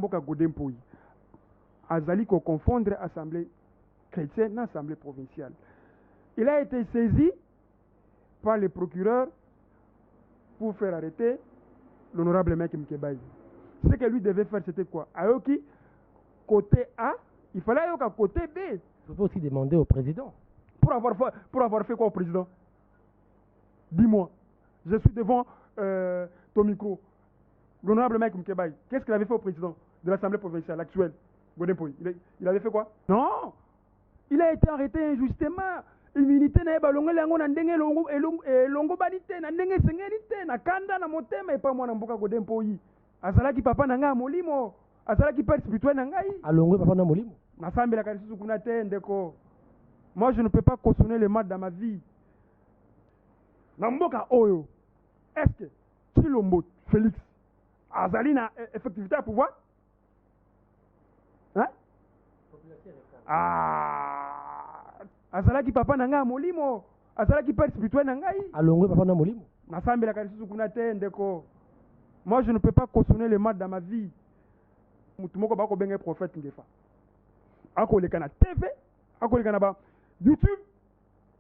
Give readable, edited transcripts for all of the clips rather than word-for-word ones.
mboka Godempoy azali ko confondre assemblée chrétienne et assemblée provinciale. Il a été saisi par le procureur pour faire arrêter l'honorable Mike Mkebaï. Ce que lui devait faire, c'était quoi? Ayoki, côté A, il fallait Ayoka côté B. Je peux aussi demander au président. Pour avoir fait quoi au président? Dis-moi. Je suis devant ton micro. L'honorable Mike Mkebaï, qu'est-ce qu'il avait fait au président de l'Assemblée provinciale actuelle, Godempoy? Il avait fait quoi? Non! Il a été arrêté injustement. Immunité na balongo lango na ndenge longo banité na ndenge sengelité na kanda na motema et pas moi na mboka Godempoy. Azalaki papa na nga molimo. Azalaki père spirituel na ngai. Alongo papa na molimo. Na sambela ka lisusu kuna te ndeko. Moi je ne peux pas cautionner le mal dans ma vie. Na mboka oyo. Est-ce que Chilombo Félix azali na effectivité à pouvoir? Hein? Azalaki papa na nga molimo. Azalaki père spirituel na ngai. Alongo papa na molimo. Na sambela ka lisusu kuna te ndeko. Moi je ne peux pas cautionner le mal dans ma vie. Mutu moko bako benga prophète ngefa. Ako leka na TV, ako leka na ba YouTube.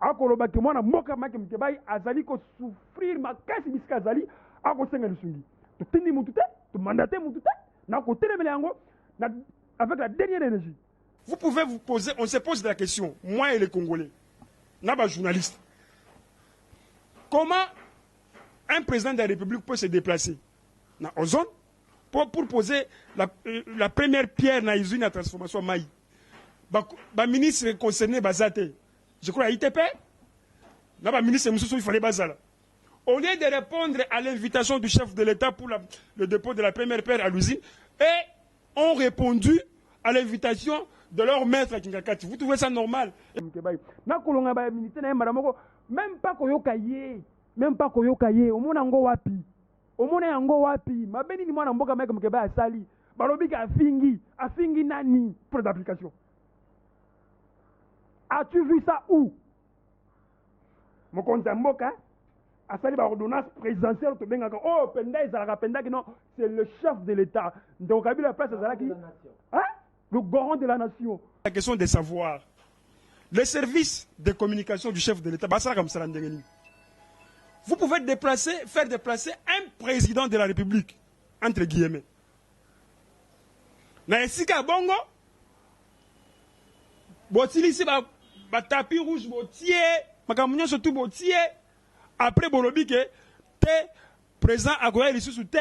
Ako loba ke mwana mboka make Mkebaï azali ko souffrir makasi bisika azali ako senga lusungi. To tindi mutu te, to mandater mutu te, na ko telemela yango na avec la dernière énergie. Vous pouvez vous poser, on se pose la question, moi et les Congolais, naba journaliste. Comment un président de la République peut se déplacer dans la zone pour poser la première pierre dans l'usine de transformation Maï? Le ministre concerné, je crois, à ITP, le ministre il fallait Bazala. Au lieu de répondre à l'invitation du chef de l'État pour le dépôt de la première pierre à l'usine, et ont répondu à l'invitation de leur maître à Kingakati. Vous trouvez ça normal? Même pas Koyokaye, même pas Koyokaye, au monde ango wapi, au monde ango wapi, ma béni ni moi n'amboka mec Mkebaï sali, balobi ka afingi nani pour d'application. As-tu vu ça où? Mon compte Mboka, a sali ba ordonnance présidentielle to benga oh penda izalaka penda non, c'est le chef de l'État. Donc à la place azalaki hein? Le garant de la nation. La question de savoir. Les services de communication du chef de l'État, vous pouvez faire déplacer un président de la République, entre guillemets. Na esika bongo, botili ici ba tapis rouge botier, makamunyo surtout botier, après bolobi ke te président agoya lisusu te,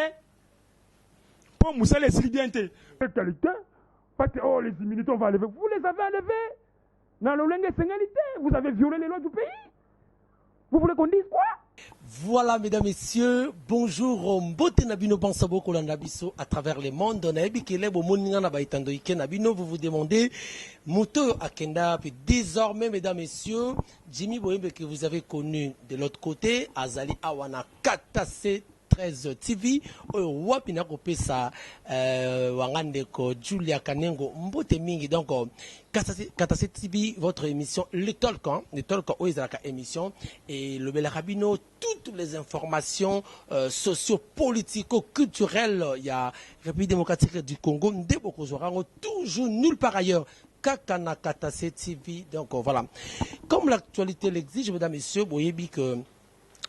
pour Moussa les silibienté. Qualité. Parce que oh, les immunités, on va enlever. Vous les avez enlevées. Dans l'olenge singalité, vous avez violé les lois du pays. Vous voulez qu'on dise quoi? Voilà, mesdames, messieurs, bonjour. Mbote Nabino Bansabo Kolandabiso à travers le monde. Vous vous demandez, Mouto Akenda, puis désormais, mesdames, messieurs, Jimmy Boyembe que vous avez connu de l'autre côté, Azali Awana Katase 13 TV wapina kopesa wangande ko Julia Kanengo mbote mingi donc Katase TV votre émission le talk oizaka émission et le Belarabino toutes les informations socio-politico-culturelles il y a République démocratique du Congo ndeboko zorango toujours nulle part ailleurs Kakana Katase TV donc voilà comme l'actualité l'exige mesdames et messieurs boyebi que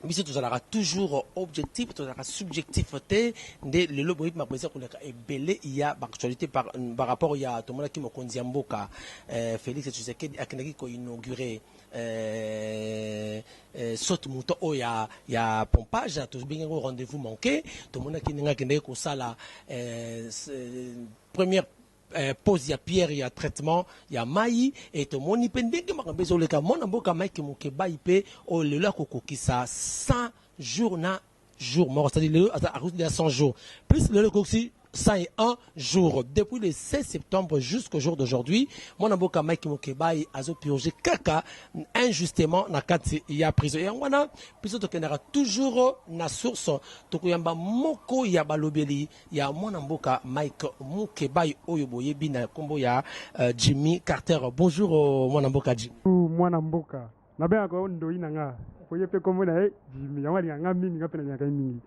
mais c'est toujours objectif, toujours subjectif. Le lobo ma présence est belé il y a actualité par rapport il y a tout le monde qui me conduit Mboka Félix Tshisekedi a inauguré saute mouton oh il y a pompage tout bien au rendez-vous manqué tout le monde qui n'a qu'à ça la première pose ya pierre ya traitement ya mai et to moni pendenge makambezo leka mona mboka mai ki Mkebaï pe o lelo kokokisa 100 jours na jour mort c'est-à-dire à cause de 100 jours plus le kokosi 101 jours depuis le 16 septembre jusqu'au jour d'aujourd'hui mon mboka mai ki Mkebaï azo purger kaka injustement na kati ya prison et wana piso to kenera toujours na source to koyamba moko ya balobeli ya mon mboka Mike Mkebaï oyo boyebi na kombo ya Jimmy Carter. Bonjour mon mboka Jimmy. Mon mboka na bien ko ndoi nanga koyepe kombo na Jimmy ya wali nga mingi ngapena nyaka mingi.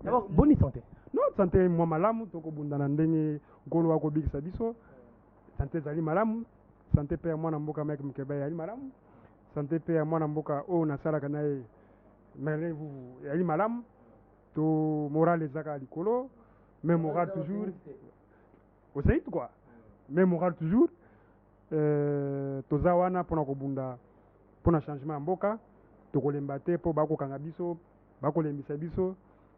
D'abord bonne santé. Non, santé moi malamu toko bundana ndenge ngolo wako bikisa biso. Santé zali malamu, santé pe mwana mboka Mike Mukeba yali malamu. Santé pe mwana mboka o nasala kanaye mais vous yali malamu. To moral ezaka likolo, mais moral toujours. Au sait quoi? Mais moral toujours. Toza wana pona kobunda pona changement mboka, tokolemba te po bako kanga biso, bako lembisa biso.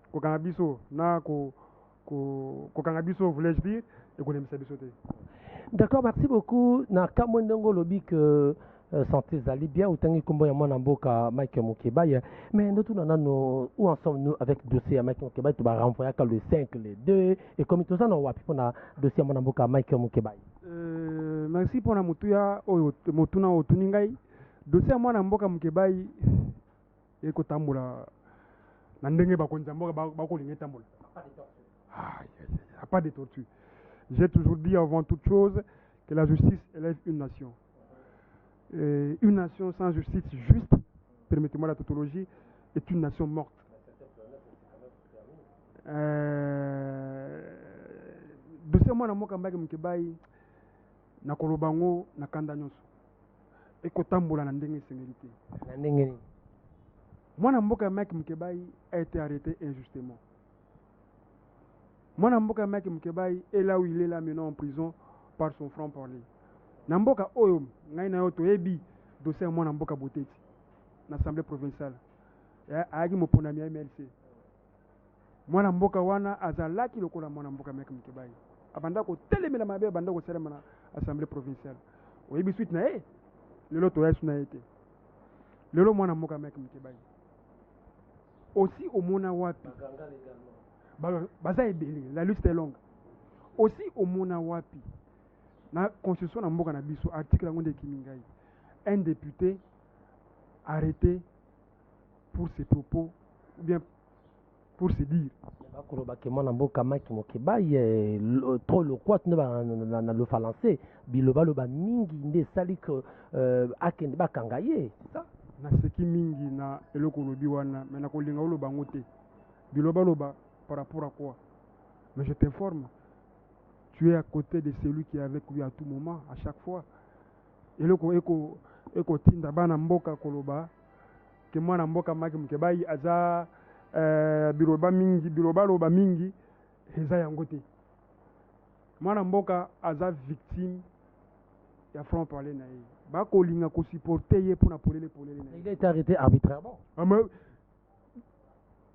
Kokangabiso na kokangabiso voulais-je dire et kokangabiso biso te. D'accord, merci beaucoup. Na kamondongo lobi que santé zali bien ou tangi kombo ya mwana mboka Mike Mukeba, mais nous tout nanano où en sommes-nous avec dossier Mike Mukeba, tu vas renvoyer le 5 le 2 et comme tout ça non wapi pona dossier mwana mboka Mike Mukeba. Merci pour na mutuya o motuna o tuningai dossier mwana mboka Mukeba e ko tambula. Pas de torture. J'ai toujours dit avant toute chose que la justice élève une nation. Une nation sans justice juste, permettez-moi la tautologie, est une nation morte. De ce mois, je suis na kolobango na kanda nyonso. Et kotambola na ndenge sécurité. Mwana mboka Mike Mukeba a été arrêté injustement. Mwana mboka Mike Mukeba est là où il est là maintenant en prison par son franc-parler. Namboka oyo ngai na yo toyebi dossier mwana mboka Boteti na assemblée provinciale. Ayaki mopona mi MLC. Mwana mboka wana azalaki lokola mwana mboka Mike Mukeba. Abanda ko telemela mabe abanda ko selema na assemblée provinciale. Oyebi suite na lelo to yesu na été. Lelo mwana mboka Mike Mukeba. Aussi au Mona Wapi. La liste est longue. Aussi au Mona Wapi. La constitution de Mboka Nabiso, article de Kimingai. Un député arrêté pour ses propos, ou bien pour se dire. Trop le quoi na le falancer biloba loba mingi nde sali que akende ba kangaye c'est ça na seki mingi na eloko lobi wana mais na kolinga oloba ngote biloba loba par rapport à quoi. Mais je t'informe, tu es à côté de celui qui est avec lui à tout moment, à chaque fois. Eloko eko tinda bana mboka koloba ke mwana mboka Mike Mukeba aza biloba loba mingi eza yango te. Mwana mboka aza victime ya franc parler na ye. Ba kolinga ko supporter ye pour na polele na ye. Il a été arrêté arbitrairement.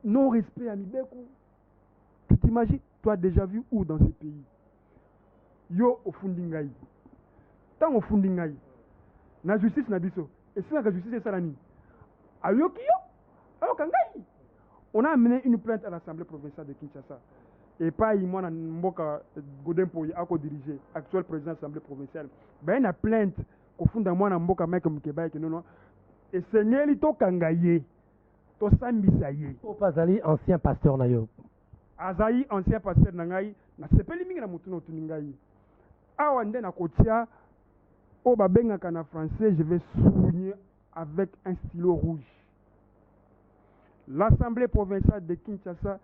Non respect à Mibeko. Tu t'imagines, tu as déjà vu où dans ces pays? Yo au fundingai. Tant au fundingai. Na justice na biso. Et c'est la justice est salani. Ayo kiyo? Ayo kangai. On a amené une plainte à l'Assemblée provinciale de Kinshasa. Et pas moi mboka Godempo ako dirigé, actuel président de l'Assemblée provinciale. Ben une plainte ko funda moi mboka Mike Mukeba que non. Et seigneur to kangaye. To sambisa ye. O pazali ancien pasteur na yo. Azaï ancien pasteur na ngai na sepeli mingi na mutuno tuningai. Awa nde na kotia o babengaka na français, je vais souligner avec un stylo rouge. L'Assemblée provinciale de Kinshasa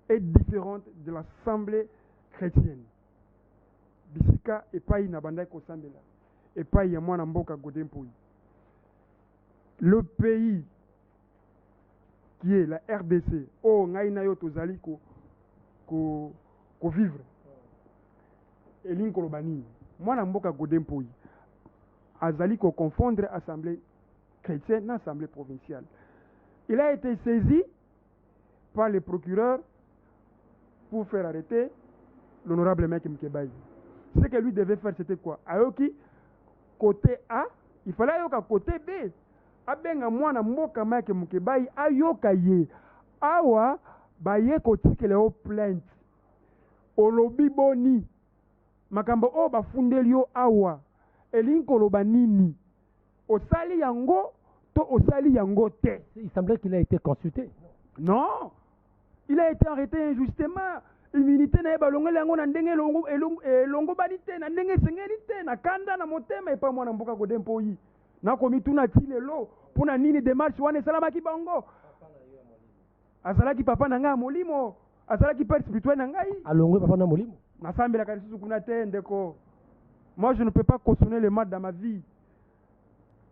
est différente de l'Assemblée chrétienne. Bisika epai na bandai ko sambela. Epai ya mwana mboka Godempo. Le pays qui est la RDC, oh ngai na yo tozali ko vivre. Elin kolobani. Mwana mboka Godempo. Azali ko confondre assemblée chrétienne et assemblée provinciale. Il a été saisi par le procureur pour faire arrêter l'honorable Mike Mukeba. Ce que lui devait faire, c'était quoi? Ayoki, côté A, il fallait ayoka côté B. Abenga mwana mboka Mike Mukeba, ayoka ye. Awa, baye kotike leo plainte. Olobi boni. Makambo o bafundeli yo awa. Elinko loba nini. Osali yango, to osali yango te. Il semblait qu'il a été consulté. Non. Il a été arrêté injustement. Immunité na balongo lango na ndenge longo banite na ndenge sengelite na kanda na motema epa mwana mboka Godempo yi. Na komi tuna tilelo pona nini démarche wana salama ki bango. Azalaki papa na nga molimo. asala qui père spirituel na ngai alongwe papa na molimo nasambela kalisusu kuna te ndeko. Moi je ne peux pas cautionner le mal dans ma vie.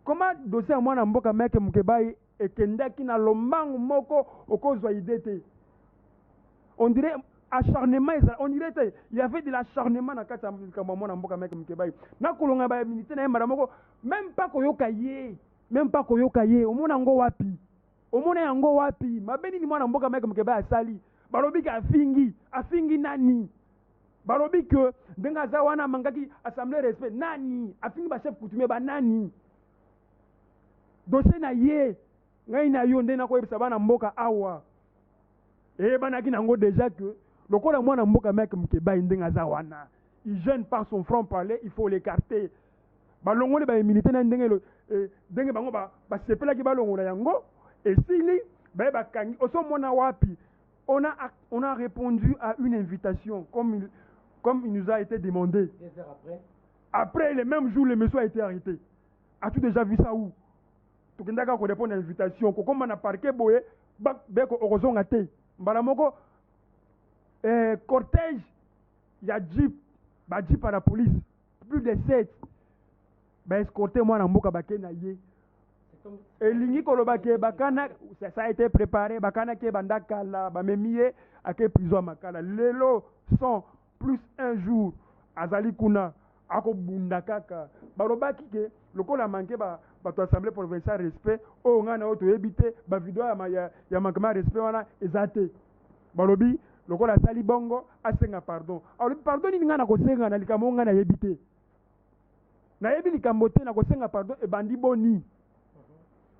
Comment dossier à moi na mboka meke mukebai ekendaki na lombangu moko okozwa idée te. On dirait acharnement, on dirait il y avait de l'acharnement dans kati ya mwa na mboka meke mukebai. Na kolonga ba militaire na yamba moko même pas koyoka ye, omona ngo wapi? Omona yango wapi? Mabeni ni mwana mboka meke mukebai asali. Balobi ka afingi nani? Balobi que ndenga za wana mangaki assemblée respect nani? Afingi ba chef coutumier ba nani? Dossier na ye ngai na yo ndena ko yebisa bana mboka awa. Bana ki nango déjà que lokola mwana mboka meke mukebai ndenga za wana. Il gêne par son front parler, il faut l'écarter. Balongole ba militaire na ndenge ndenge bango ba sepela ki balongola yango et sili ba kangi oso mona wapi. On a répondu à une invitation comme il nous a été demandé. 2 heures après. Après, le même jour, le monsieur a été arrêté. As-tu déjà vu ça où? Tu as répondu à l'invitation. Comme on a parqué, heureusement, cortège, il y a jeep à la police. Plus de 7. Escorté moi dans Mboka Bakenaye. Et lingi kolobake bakana ça a été préparé bakana ke bandaka la bamemie ake prison makala lelo 100 plus un jour azali kuna ako bunda kaka balobaki ke lokola manke ba to assemblée provinciale respect o ngana o to ebité ba video ya mankama respect wana ezate balobi lokola sali bongo asenga pardon alors pardon ni ngana ko senga na likamo ngana yebité na yebi likambo te na ko senga pardon e bandi boni.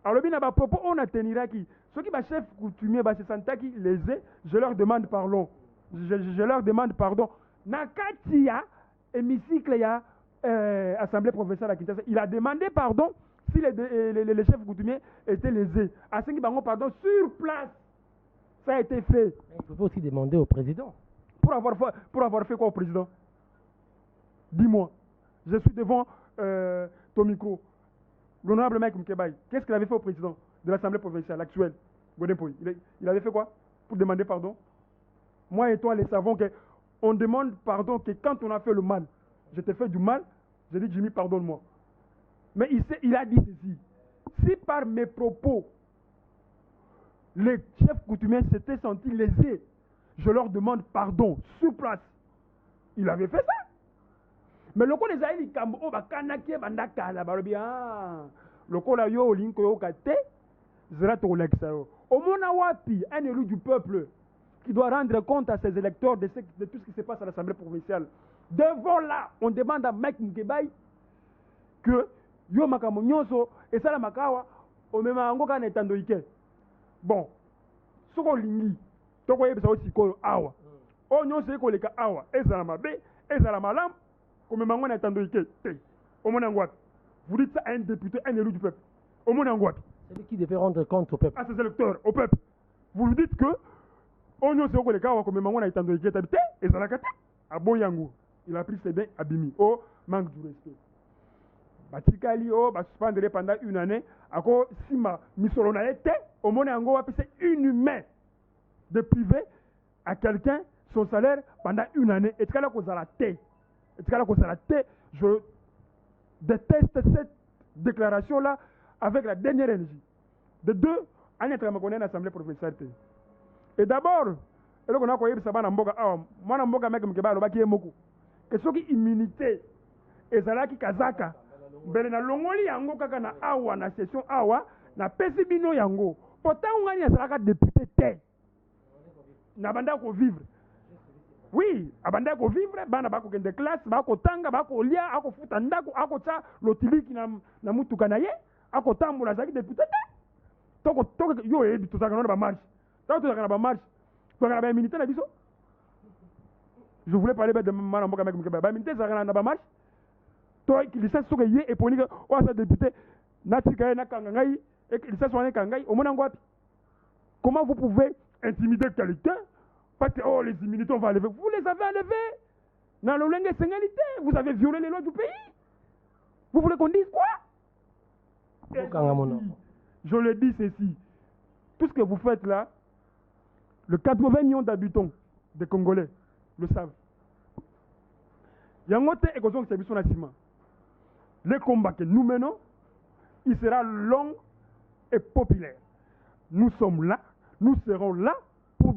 Alors, bien, à propos, on a tenu qui ceux qui ba chef coutumier ba se sentaki lésés, je leur demande pardon. Je leur demande pardon. Nakatia hémicycle ya assemblée provinciale à Kinshasa, il a demandé pardon si les chefs coutumiers étaient lésés. À ce qui bango pardon sur place. Ça a été fait. Il faut aussi demander au président. Pour avoir fait quoi au président? Dis-moi. Je suis devant ton micro. L'honorable Mike Mkebai, qu'est-ce qu'il avait fait au président de l'Assemblée provinciale actuelle, Godempoy? Il avait fait quoi pour demander pardon? Moi et toi, les savons qu'on demande pardon que quand on a fait le mal. Je t'ai fait du mal, j'ai dit Jimmy, pardonne-moi. Mais il a dit ceci. Si par mes propos, les chefs coutumiers s'étaient sentis lésés, je leur demande pardon sur place. Il avait fait ça. Mais le les aïli kambo o bakanaki bandaka la barobi le la yo linko yo kate zera to l'exao. Au mona wapi un élu du peuple qui doit rendre compte à ses électeurs de tout ce qui se passe à l'Assemblée provinciale. Devant là, on demande à Mike Mkebai que yo makamo nyonso et ça la makawa o mema ngo kana etandoike. Bon, soko lingi toko yebisa aussi ko awa. O nyonso ko leka awa ezala mabe ezala malam. Comme Mango n'a entendu au Monangouat. Vous dites ça à un député, un élu du peuple. Au Monangouat. C'est qui devait rendre compte au peuple. À ses électeurs, au peuple. Vous lui dites que, on ne sait pas les cas, comme Mango n'a entendu et ça l'a caté. À Boyango. Il a pris ses biens abîmés. Oh, manque du respect. Batikali, oh, suspendre pendant une année. À cause, si ma missolona était, au Monangouat, c'est inhumain de priver à quelqu'un son salaire pendant une année. Et c'est là qu'on a la tête. Je déteste cette déclaration-là avec la dernière énergie. De deux, on est en l'Assemblée provinciale. Et d'abord, et là on a quoi ça va n'amboka moi n'amboka mec me keba lobaki emoko. Que ceux qui immunité et zalaki kazaka. Bele na longoli yango kaka na awa na session awa na pesi bino yango. Pourtant on gagne zalaka député té. Na banda ko vivre. Oui, abanda ko vivre bana bako kende classe bako tanga bako lia ako futa ndako ako cha lotiliki na mutuka na ye ako tambula zaki député toko yo ebi to zaka na ba marche to zaka na ba marche to zaka na ba militaire na biso. Je voulais parler de mana mboka mec ba militaire zaka na ba marche to licence soke ye eponi que o sa député natika na kangai et licence wana kangai o mona ngwapi. Comment vous pouvez intimider quelqu'un? Parce que oh, les immunités, on va enlever. Vous les avez enlevés. Dans le langue sénalité, vous avez violé les lois du pays. Vous voulez qu'on dise quoi? Je le dis ceci. Tout ce que vous faites là, le 80 millions d'habitants des Congolais le savent. Yangote et Kozong Service Nassima. Le combat que nous menons, il sera long et populaire. Nous sommes là, nous serons là pour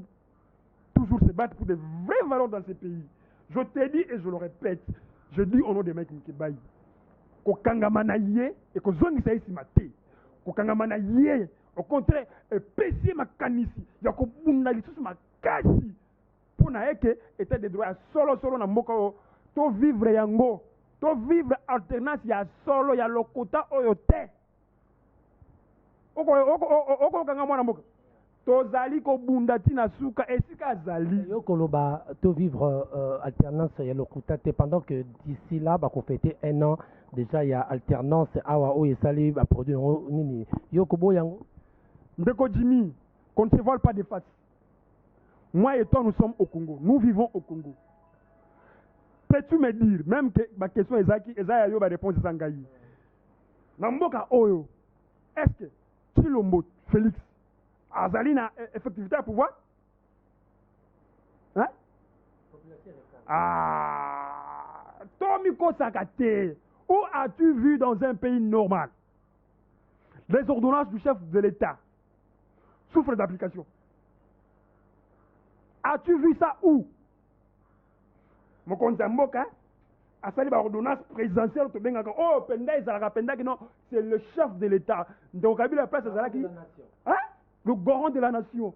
toujours se battre pour de vraies valeurs dans ce pays. Je te dis et je le répète, je dis au nom des mecs qui baillent. Ko kangamana yé et ko zongi sa isi mate. Ko kangamana yé, au contraire, et pesi makanisi, ya ko bunda lisusu makasi. Pour na eke état de droit solo na mboka to vivre yango, to vivre alternance ya solo ya lokota oyo te. Oko kanga mwana mboka. Tozali ko bunda tina suka esika zali. Yo koloba to vivre alternance ya lokota te pendant que d'ici là ba ko fêter 1 an déjà il y a alternance awa o esali ba produit nini. Yo ko boyango. Ndeko Jimmy, qu'on ne se vole pas de face. Moi et toi, nous sommes au Congo. Nous vivons au Congo. Peux-tu me dire, même que ma question est Ezaïa yo ba réponse Zangaï. Namboka Oyo, est-ce que Chilombo Félix Azali na effectivité à pouvoir? Hein? Ah, Tomiko Sakate, où as-tu vu dans un pays normal les ordonnances du chef de l'État souffrent d'application? As-tu vu ça où? Mon compte Mboka, a sali ba ordonnance présidentielle to benga oh penda ezalaka penda que non, c'est le chef de l'État. Donc Kabila place ezalaki hein? Le garant de la nation.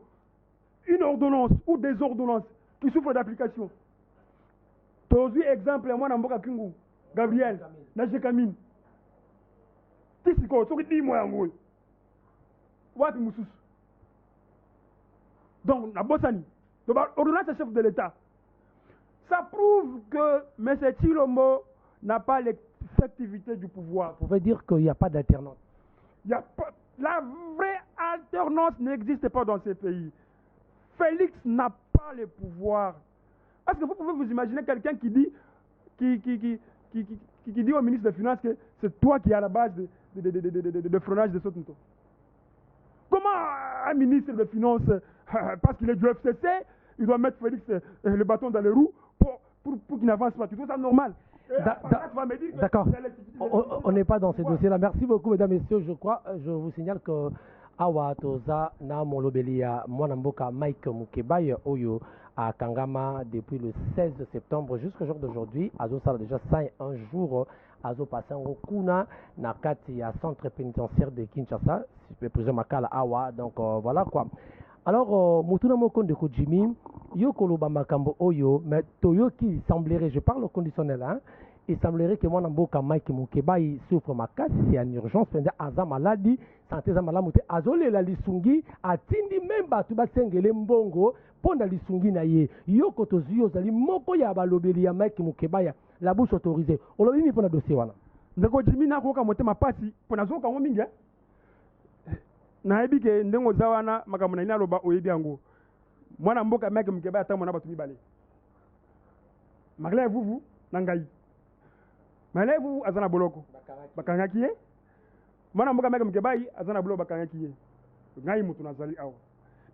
Une ordonnance ou des ordonnances qui souffrent d'application. Tozu exemple moi na Mboka Kingu, Gabriel, na Jekamine. Tisiko soki di moi yango. Wati mususu. Donc na Bossani, ordonnance du chef de l'État. Ça prouve que M. Chilombo n'a pas l'effectivité du pouvoir. Vous pouvez dire qu'il n'y a pas d'alternance. La vraie alternance n'existe pas dans ces pays. Félix n'a pas le pouvoir. Parce que vous pouvez vous imaginer quelqu'un qui dit au ministre des Finances que c'est toi qui es à la base de freinage de Sotinto. Comment un ministre des Finances, parce qu'il est du FCC, il doit mettre Félix le bâton dans les roues pour qu'il n'avance pas? Tu trouves ça normal? D'accord. On n'est pas dans ces dossiers-là. Merci beaucoup, mesdames et messieurs. Je vous signale que Awa Toza na Molobelia Mwanamboka Mike Mukebaye Oyo à Kangama depuis le 16 septembre jusqu'au jour d'aujourd'hui. Azo ça déjà 101 jours. Azo passé en Kuna Nakati à centre pénitentiaire de Kinshasa. Si je peux préciser Makala Awa. Donc voilà quoi. Alors, Mutuna Mokonde Jimmy, yo koloba makambo oyo, mais toyo qui semblerait, je parle au conditionnel, hein, il semblerait que mon amboka Mike Mukeba souffre ma casse, c'est en urgence, pendant aza maladie, santé za malamuté, azole la lisungi, atindi même batu basengele mbongo, pona lisungi na ye, yo kotozuyo zali moko ya balobeli ya Mike Mukeba ya, la bouche autorisée. Olobi mi pona dossier wana. Ndeko Jimmy na koka motema pasi, pona zoka ngo mingi, na yebi ke ndengo zawana makambo na ina loba oyebi yango mwana mboka Mike Mukeba ata mwana batu mibale magla vuvu na ngai magla vuvu azana boloko bakangaki ye mwana mboka Mike Mukeba azana boloko bakangaki ye ngai mutu nazali awa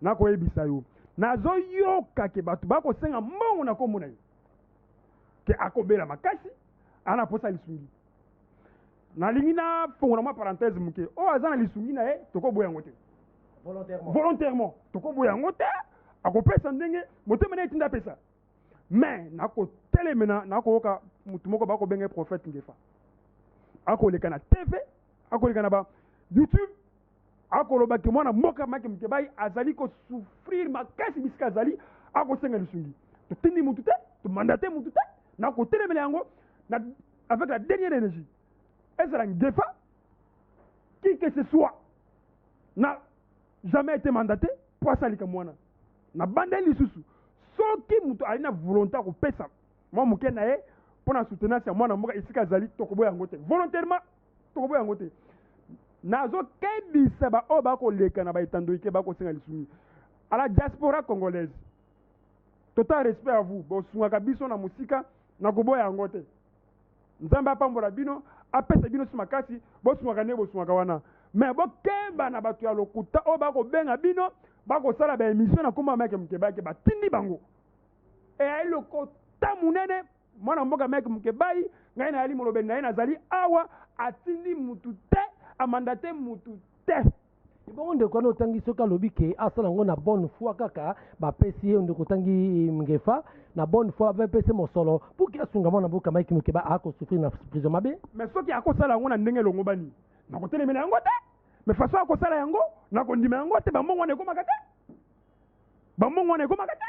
na koyebisa yo nazo yoka ke batu bako senga mbongo na komona ye ke akobela makasi ana posa lisungi na lingi na fongo na ma parenthèse muke o azana lisungi na ye toko boya ngote volontairement toko boya ngote akopesa ndenge motema na etinda pesa mais nako telemena nako oka mutu moko bako benga prophète ngefa ako leka na TV ako leka na ba YouTube ako loba ke mwana mboka Mike Mukeba azali ko souffrir makasi bisika azali ako senga lisungi to tindi mutu te to mandate mutu te nako telemena yango na avec la dernière énergie. Est-ce un Ngefa, qui que ce soit, n'a jamais été mandaté pour ça, n'a bandé les sous. Sauf qui a une volonté de payer ça. Moi, je suis pour la soutenance, moi, je suis ici, Tokobo Yangote. Volontairement, Tokobo Yangote. Nazo kebi seba obako leka na baitando ike bako senga lisumi. À la diaspora congolaise. Total respect à vous. Bo sunga kabiso na musika na Kobo Yangote. Nzamba pambola bino apesa bino sumakasi bosumaka ne bosumaka wana mais bokemba na bato ya lokuta o bako benga bino bako sala ba émission na komba Mike Mukeba ke batindi bango et le kota munene mwana mboka mec Mukebai ngai na ali molobe na nazali awa atindi mutu te amandate mutu te. Bon de kono tangi soka lobi ke asala ngo na bonne foi kaka ba pesi ndo kotangi Ngefa na bonne foi ba pesi mosolo pour que asunga mwana mboka Mike Mukeba ako souffrir na prison mabe mais soki akosala ngo na ndenge longo bani na kotelemela yango te mais façon akosala yango na kondima yango te ba mbongo na ekomaka te ba mbongo na ekomaka te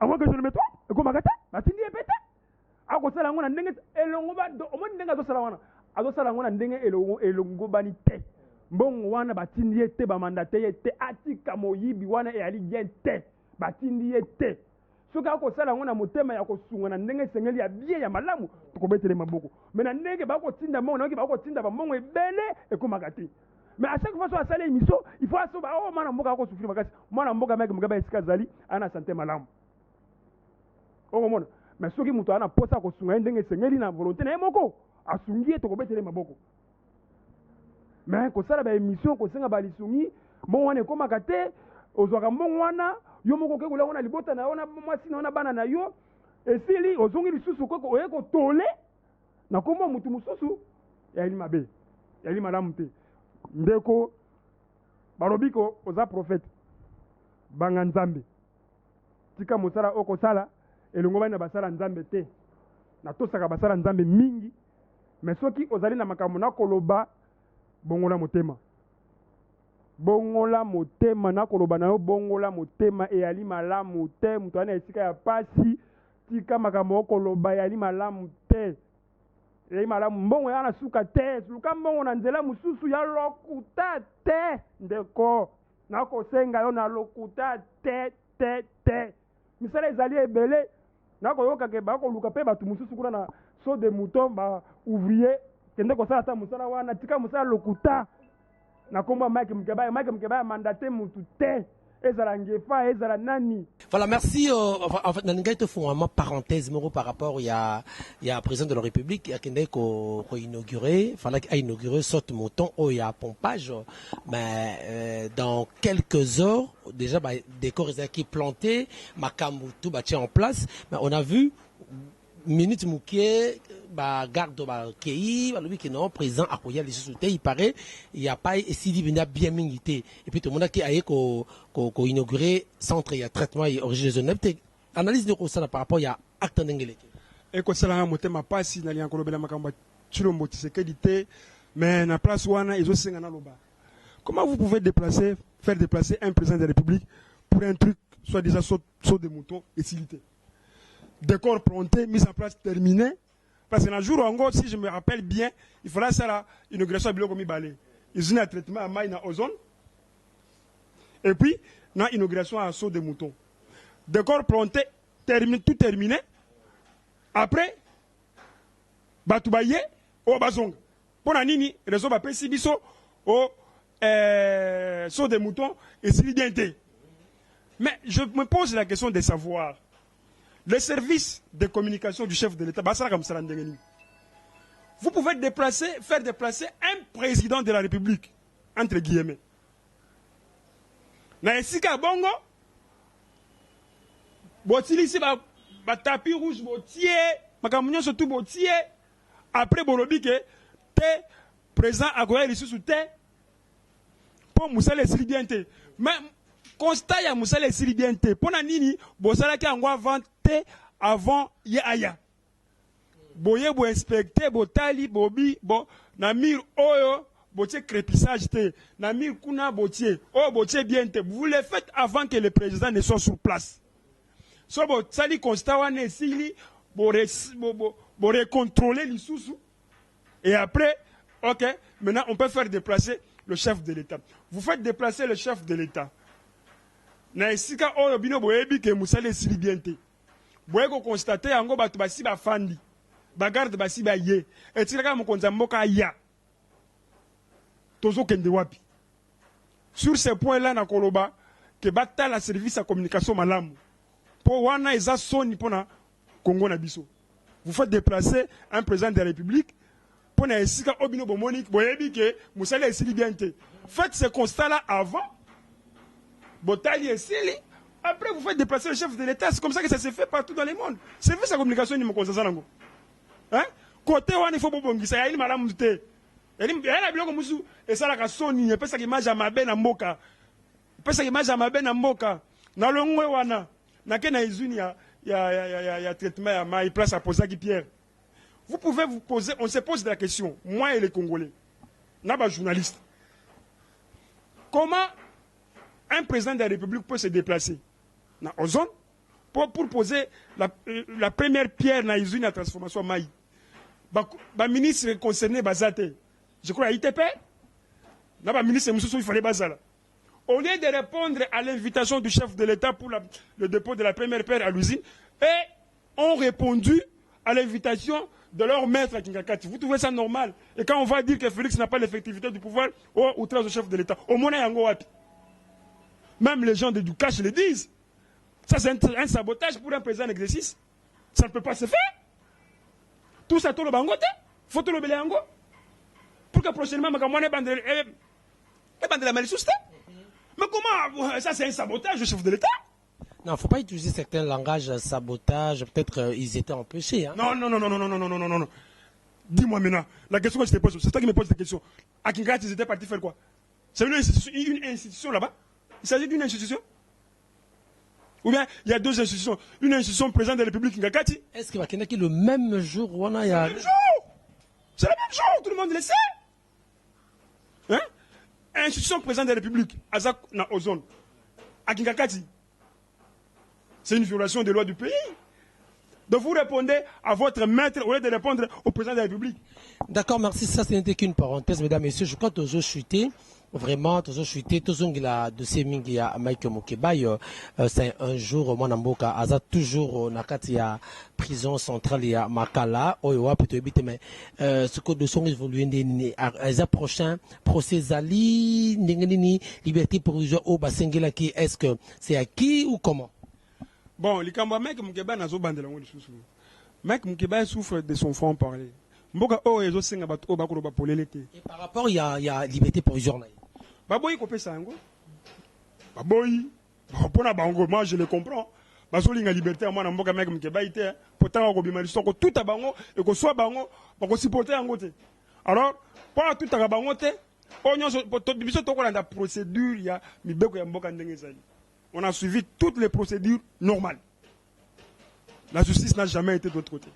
avant que je ne me trompe ekomaka te batindi epete akosala yango na ndenge elongo ba omoni ndenge azosala yango na ndenge elongo bani te mbongo wana batindi ye te bamandate ye te atika moyibi wana eyali bien te batindi ye te soki akosala yango na motema ya kosunga na ndenge esengeli ya bie ya malamu tokobetele maboko mais na ndenge bakotinda mbongo nayoki bakotinda bambongo ebele ekomaka te mais à chaque fois so asali émission il faut asoba o mwana mboka akosufiri makasi mwana mboka meke Mukebai esika azali ana sante malamu okomona mais soki moto ana posa kosunga ye ndenge esengeli na volonté na ye moko asungi ye tokobetele maboko mais kosala ba émission kosenga balisungi mbongo wana ekomaka te ozwaka mbongo wana yo moko oke kolia wana libota na yo na mwasi na yo na bana na yo esili ozongi lisusu oye kotole na kombo mutu mosusu yali mabe yali malamu te ndeko balobi ko oza prophète banga nzambe tika mosala okosala elongo bani na basala nzambe te na tosaka basala nzambe mingi mais soki ozali na makambo na koloba bongola motema na koloba na yo bongola motema eyali malamu te mutu ana esika ya pasi tika makambo okoloba eyali malamu te eyali malamu mbongo ya na suka te luka mbongo na nzela mosusu ya lokuta te ndeko nakosenga yo na lokuta te misala ezali ebele nakoyoka ke bakoluka mpe bato mosusu kuna na so de mouton ba ouvrier kende kosala ata mosala wana tika mosala lokuta na kombo Mike Mukeba mandaté mutu te ezala Ngefa ezala nani. Voilà, merci. En fait, Naninga te font vraiment parenthèse par rapport il y a président de la République qui a inauguré, fallait qu'il a inauguré saute mouton au il y a pompage, mais dans quelques heures déjà décor qui est planté, Makambutu bâti en place, mais on a vu minute Mouké garde Kei lui qui non président à Koya les sociétés il paraît il y a pas ici bien milité et puis tout le monde qui a inauguré centre il y a traitement et origine zone analyse de ça par rapport il y a acte d'engélé et que ça là motema pasi na lian kolobela makamba Tshilombo Tshisekedi mais na place wana ils aussi ngana loba comment vous pouvez faire déplacer un président de la République pour un truc soit déjà saut de mouton et silité décor planté, mise en place, terminé. Parce que un jour, en gros, si je me rappelle bien, il faudra faire l'inauguration à Biloko Mibale. Ils ont un traitement à maille dans ozone. Et puis, une inauguration à saut de mouton. Décor planté, tout terminé. Après, Batoubaye, au Bazong. Pour Nini, réseau Bapé Sibiso, au saut de mouton et Silidienté. Mais je me pose la question de savoir. Le service de communication du chef de l'État, vous pouvez faire déplacer un président de la République, entre guillemets. Na esika bongo, botili ici tapis rouge botier, makamunyo surtout botier, après bolobi ke te président agoya lisusu te, pour Moussa les Silibiente. Mais constat ya Moussa les Silibiente, pour nini, bosala ki angwa vente avant ye aya boye bo inspecter botali bobi bo na mir oyo botie crépissage te na mir kuna botie oh botie bien te vous le faites avant que le président ne soit sur place so bo sali constat wana esili bo recontrôler lisusu et après ok maintenant on peut faire déplacer le chef de l'État. Vous faites déplacer le chef de l'État na esika oyo bino boyebi ke musale esili bien te boye ko constater yango bato basi ba fandi bagarde basi ba ye etikaka mokonza mboka ya tozo kende wapi sur ce point là na koloba ke batala service à communication malamu po wana eza soni pona Congo na biso. Vous faites déplacer un président de la République pour na esika obino bomoni boyebi ke musale esili bien te. Faites ce constat là avant botali esili Après, vous faites déplacer le chef de l'État. C'est comme ça que ça se fait partout dans le monde. C'est fait sa communication, il me conseille ça. Hein? Côté, il faut que ça aille madame Mouté. Il y a un biloko musu et ça la soni ne pesa ki maja mabe na mboka. Pesa ki maja mabe na mboka. Na longwe wana. Na ke na izuni ya traitement ya ma place à poser qui Pierre. Vous pouvez vous poser, on se pose la question, moi et les Congolais, n'a journaliste. Comment un président de la République peut se déplacer dans la zone pour poser la première pierre dans l'usine de transformation Maï? Le ministre concerné, je crois à ITP, le ministre il fallait Bazala. Au lieu de répondre à l'invitation du chef de l'État pour le dépôt de la première pierre à l'usine, et ont répondu à l'invitation de leur maître à Kingakati. Vous trouvez ça normal? Et quand on va dire que Félix n'a pas l'effectivité du pouvoir, outrage au chef de l'État, au moins même les gens de Ducache le disent. Ça, c'est un sabotage pour un président d'exercice. Ça ne peut pas se faire. Tout ça, tout le bangote, faut tout le beléango. Pour que prochainement, ma camarade bande la malicouste. Mais comment ça, c'est un sabotage au chef de l'État? Non, il ne faut pas utiliser certains langages sabotage. Peut-être ils étaient empêchés. Hein? Non. Dis-moi maintenant, la question que je te pose, c'est toi qui me poses cette question. À Kingati, ils étaient partis faire quoi? C'est une institution là-bas? Il s'agit d'une institution? Ou bien il y a deux institutions? Une institution présidente de la République Kingakati. Est-ce qu'il va y a le même jour où on a... C'est le même jour! C'est le même jour, tout le monde le sait. Hein? Institution présidente de la République, Azak na Ozone, à Kingakati. C'est une violation des lois du pays. Donc vous répondez à votre maître au lieu de répondre au président de la République. D'accord, merci. Ça, ce n'était qu'une parenthèse, mesdames et messieurs. Je crois que tous chuté. Vraiment, tous chuté. Tous la dossier mingi à Mike Mukebai. C'est un jour, mon amboka, Aza toujours nakati ya prison centrale ya Makala. Oyoa plutôt éviter mais ce que de son évolué à prochain procès Zali, Ningeni, liberté provisoire au Basengela qui est-ce que c'est à qui ou comment? Bon, les Kamba mec Mukeba n'a pas bandé la mec Mukeba souffre de son front parler. Mboka o ezo singa bat o bakuro ba polelete. Et par rapport il y a liberté provisoire na. Baboyi kopé ça ngo. Baboyi. Pona bango, moi je le comprends. Bazoli nga liberté moi na mboka mec Mukeba ité pourtant ko bimali soko tout a bango et ko soit bango bako supporter ngo te. Alors, pour tout a bango te, onyo biso to ko la procédure ya mibeko ya mboka ndenge zali. On a suivi toutes les procédures normales. La justice n'a jamais été de l'autre côté.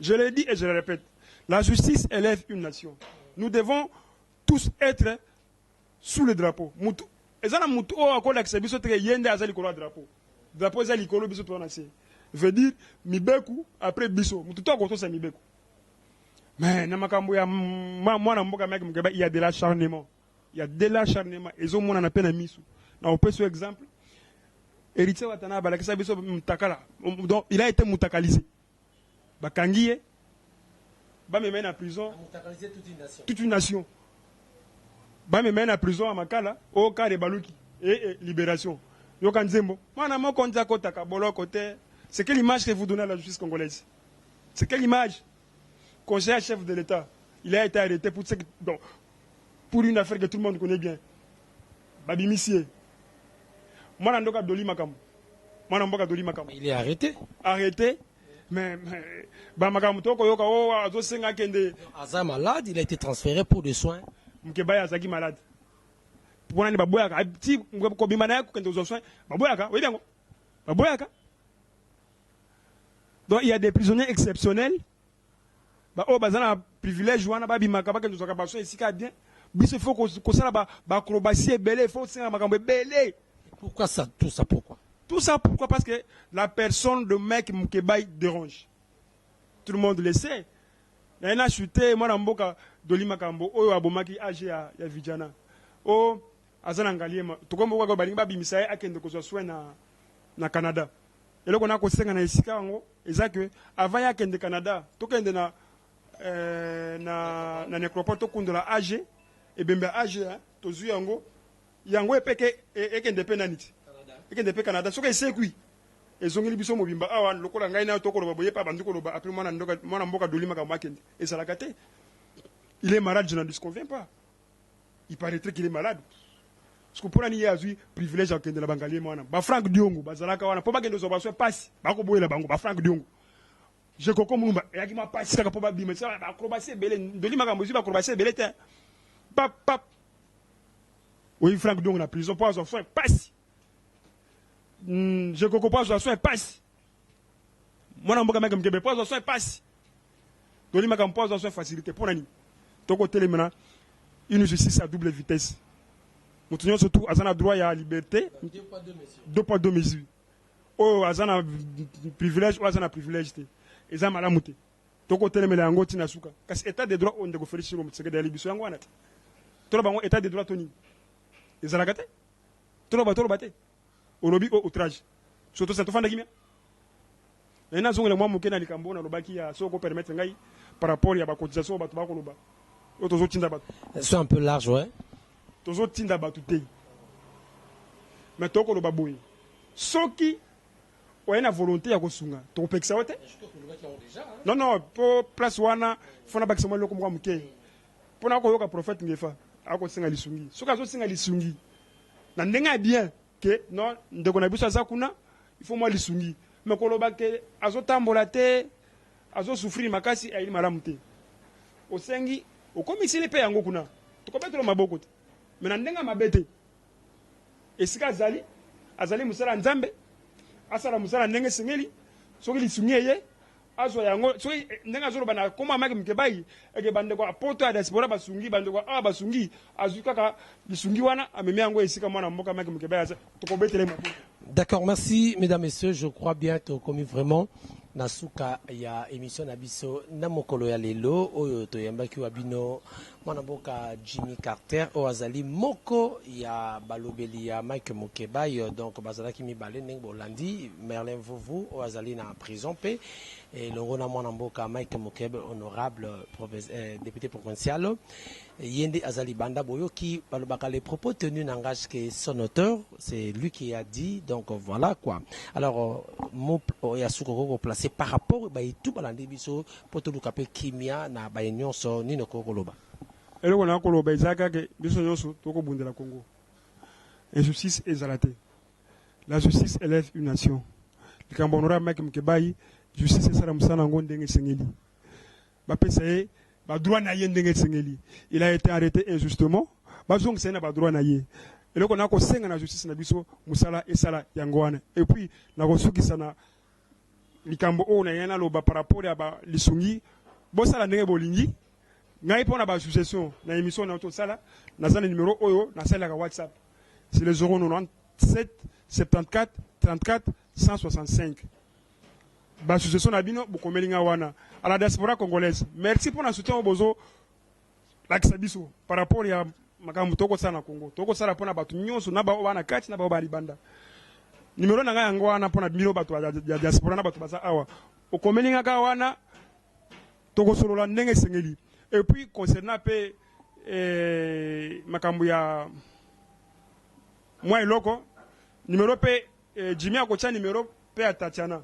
Je l'ai dit et je le répète. La justice élève une nation. Nous devons tous être sous le drapeau. Veut dire, Mibeku après Bisso. Mais, il y a de l'acharnement. Il y a de l'acharnement. Et on a peine à Missou. On peut sur exemple, héritier Watana Balakisa Biso Mutakala. Donc, il a été mutakalisé. Bakangiye, ba me mène à prison. Mutakalisé toute une nation. Ba me mène à prison à Makala, au cas de Baluki. Et libération. Yokanzembo. C'est quelle image que vous donnez à la justice congolaise? C'est quelle image? Conseiller chef de l'État. Il a été arrêté pour une affaire que tout le monde connaît bien. Babi Missier. Il est arrêté. Arrêté. Mais Aza malade, il a été transféré pour des soins. Mukeba Azaki malade. Donc il y a des prisonniers exceptionnels. Privilège Pourquoi ça? Tout ça pourquoi? Tout ça pourquoi? Parce que la personne de mec Mukebai dérange. Tout le monde le sait. Il y a chuté, moi Namboka Dolimakambo, Oyo Abomaki Age ya Vijana. O Azanangaliema. Tukombo kwa balinga bimisaye akende ko soin na Canada. Et là on a ko senga na esika ngo ezake avant ya kende Canada, tokende na necropole to kundula Age et bembe Age tozu yango yango epeke ekende pe naniti. Ekende pe Canada soka esekui. Ezongeli biso mobimba awa lokola ngai na tokolo baboye pa bandiko loba après mwana mboka dolima ka makende et ça la gâté. Il est malade, je n'en disconviens pas. Il paraîtrait qu'il est malade. parce que pour ni azui privilège à kende la bangali mwana ba Frank Diongo bazalaka wana po bakende zo baso passe bako boyela bango ba Frank Diongo je koko mulumba yaki ma passe kaka po ba bima ça ba acrobatie belé ndoli makambo zu ba acrobatie belé te pap pap oui Frank Diongo na prison po azo soin passe je koko po azo soin passe mwana mboka meka mkebe po azo soin passe ndoli makambo po azo soin facilité pour nani toko tele mena une justice à double vitesse. Nous tenons surtout à la droit et à la liberté. 2 poids 2 mesures. Oh, à un privilège ou à un privilège. Et ça m'a la mouté. Donc, on télé mélange tina souka. Parce que état de droit, on ne peut faire sur le secret de la libération. Tout le état de droit, Tony. Et ça l'a gâté. Tout le batté. Au lobby, au outrage. Surtout, c'est tout fan de guimia. Et nous avons le moins mouké dans les cambons, dans le bas qui a ce qu'on permet par rapport à la cotisation au bâtiment. C'est un peu large, ouais. Tozo tinda batute mais toko lo baboy soki oyena volonté ya kosunga to pekisa wote non po place wana fona bakisa mo loko mwa muke pona ko yoka prophète ngefa ako singa lisungi soka zo singa lisungi na ndenga bien que non ndeko na biso azakuna il faut moi lisungi mais ko loba ke azo tambola te azo souffrir makasi ayili malamu te osengi okomisi le pe yango kuna to ko betelo maboko te mais ndenga mabete esika azali musala nzambe asala musala ndenge sengeli soki lisungi ye azo yango soki ndenga azoloba na koma maki mkebai eke bandeko apoto ya diaspora basungi bandeko basungi azwi kaka lisungi wana amemi yango esika mwana mboka maki mkebai aza tokobetele maboko. D'accord, merci mesdames et messieurs, je crois bien que comme vraiment nasuka ya émission na biso na mokolo ya lelo oyo toyambaki wa bino mwana mboka Jimmy Carter o azali moko ya balobeli ya Mike Mukebai donc bazalaki mibale ndenge bolandi Merlin Vouvou o azali na prison pe et longo na mwana mboka Mike Mukebai honorable député provincial yende azali banda boyoki balobaka les propos tenus n'engagent que son auteur, c'est lui qui a dit, donc voilà quoi. Alors mo ya sukoko placé par rapport ba tout balandi biso poto lukape kimia na ba nyonso nino kokoloba. Eloko na koloba izaka ke biso nyonso toko bundela Congo. Injustice ezalate. La justice élève une nation. Likambo honorable Mike Mukebai, justice esala musana ngo ndenge sengeli. Ba PCE ba droit na ye ndenge sengeli. Il a été arrêté injustement. Ba zong sena ba droit na ye. Eloko na ko senga na justice na biso musala esala yango wana. Et puis na ko sukisa na likambo o na yana loba par rapport ya ba lisungi bosala ndenge bolingi ngai pona ba succession na émission na to sala na zana numéro oyo na sala ka WhatsApp c'est le 097 74 34 165 ba succession na bino bokomelinga wana à la diaspora congolaise. Merci pour la soutien au bozo la kisabiso par rapport ya makambo toko sala na Congo toko sala pona batu nyonso na ba wana kati na ba ba libanda numéro na yango wana pona bino batu ya diaspora na batu baza awa okomelinga ka wana toko solola ndenge sengeli. Et puis concernant pe makambo ya moi loko numéro pe Jimmy akocha numéro pe ya Tatiana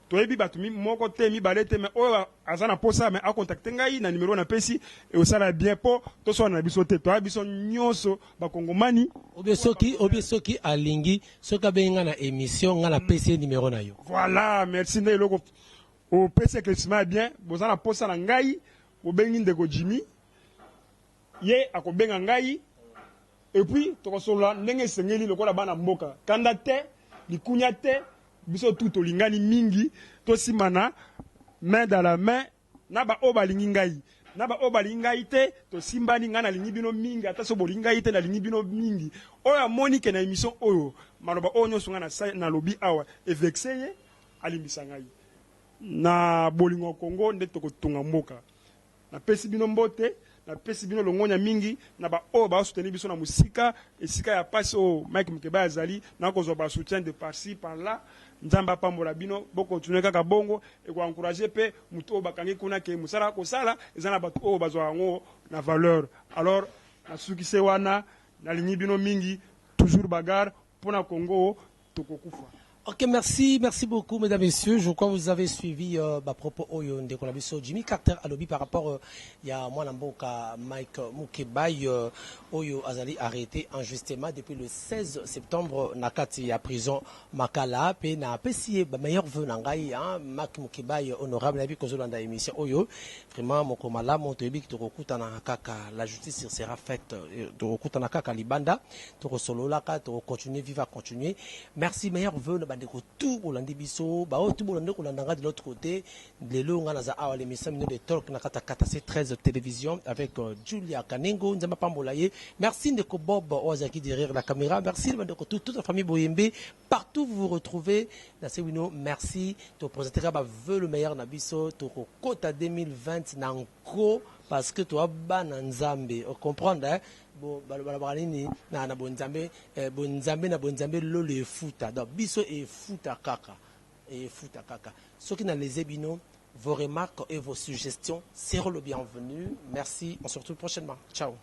toyebi batu moko te mi balete mais oyo azana posa mais a contacter ngai na numéro na pesi et osala bien po to so na biso te to biso nyonso ba kongomani obesoki alingi soka benga na émission nga na pesi numéro na yo. Voilà, merci ne loko o pesi que bien bozana posa na ngai o bengi ndeko Jimmy ye akobenga ngai et puis to kosola ndenge sengeli lokola bana mboka kanda te likunya te biso tout olingani mingi to simana main dans la main na ba obalingi ngai na ba obalingi ngai te to simbani ngana lingi bino mingi ata so bolingai te na lingi bino mingi oya Monique na émission oyo maloba onyo sunga na lobi awa e vexeye alimbisa ngai na bolingo Congo nde to kotunga mboka na pesi bino mbote na pesi bino longonya mingi na ba o ba soutenir biso na musika esika ya pasi o Mike Mukebai azali na ko ba soutien de par-ci par-là nzamba pambola bino boko continuer kaka bongo et ko encourager pe muto bakangi kuna ke musala ko sala ezana batu o bazwa ngo na valeur. Alors na sukise wana na lingi bino mingi toujours bagarre pona Congo tokokufa. Ok, merci beaucoup, mesdames et messieurs. Je crois que vous avez suivi ma propos Oyo Ndekolabiso. Jimmy Carter a lobby par rapport il y a moi Namboka Mike Mukebay Oyo Azali arrêté injustement depuis le 16 septembre nakati ya prison Makala pe na pesi ba meilleur vœu nangai hein Mike Mukebay honorable na bi kozolanda émission Oyo vraiment moko malamu to yebiki to kokuta na kaka la justice sera faite to kokuta na kaka libanda to kosolola ka to continuer vivre continuer. Merci meilleur vœu bandeko tout bolandi biso ba tout bolandi kolandanga de l'autre côté les longa na za awa l'émission minute de talk na kata kata C13 télévision avec Julia Kanengo nzamba pambolaye. Merci ndeko Bob Ozaki derrière la caméra. Merci bandeko toute la famille Boyembe partout vous vous retrouvez na Sewino. Merci to présenter ba vœu le meilleur na biso to kota 2020 na nko parce que toi bana nzambe on comprendre hein? Bon balabaranini na bonzambe bonzambe na bonzambe lolo efuta donc biso efuta kaka ceux qui n'ont les ébino vos remarques et vos suggestions seront le bienvenu. Merci, on se retrouve prochainement. Ciao.